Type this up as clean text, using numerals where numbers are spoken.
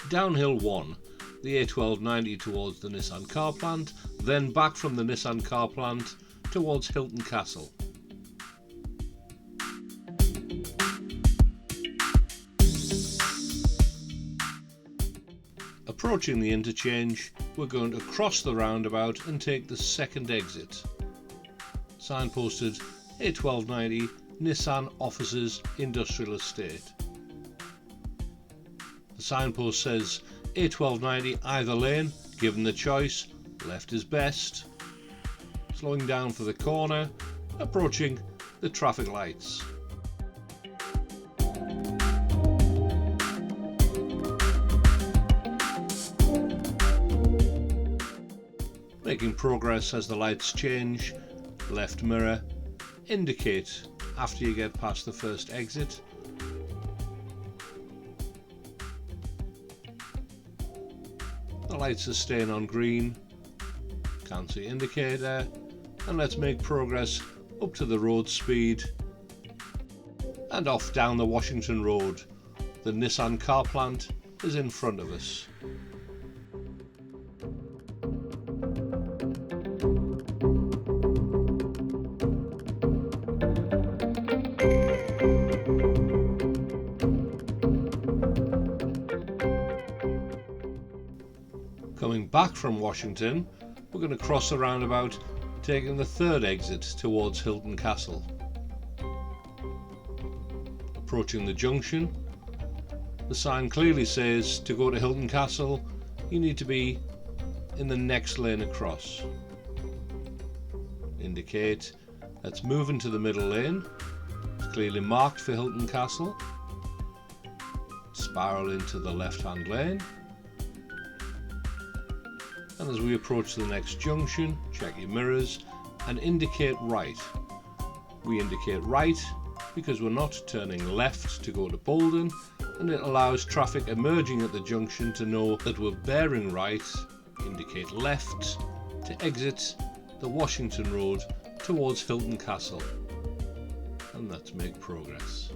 downhill 1, the A1290 towards the Nissan Car Plant, then back from the Nissan Car Plant towards Hylton Castle. Approaching the interchange, we're going to cross the roundabout and take the second exit. Signposted A1290 Nissan Offices Industrial Estate. The signpost says A1290 either lane, given the choice, left is best. Slowing down for the corner, approaching the traffic lights. Making progress as the lights change, left mirror, indicate after you get past the first exit. The lights are staying on green, cancel indicator, and let's make progress up to the road speed and off down the Washington Road. The Nissan Car Plant is in front of us. Coming back from Washington, we're going to cross the roundabout, taking the third exit towards Hylton Castle. Approaching the junction, the sign clearly says to go to Hylton Castle, you need to be in the next lane across. Indicate, let's move into the middle lane. It's clearly marked for Hylton Castle. Spiral into the left-hand lane. And as we approach the next junction, check your mirrors and indicate right. We indicate right because we're not turning left to go to Bolden, and it allows traffic emerging at the junction to know that we're bearing right. Indicate left to exit the Washington Road towards Hylton Castle. And let's make progress.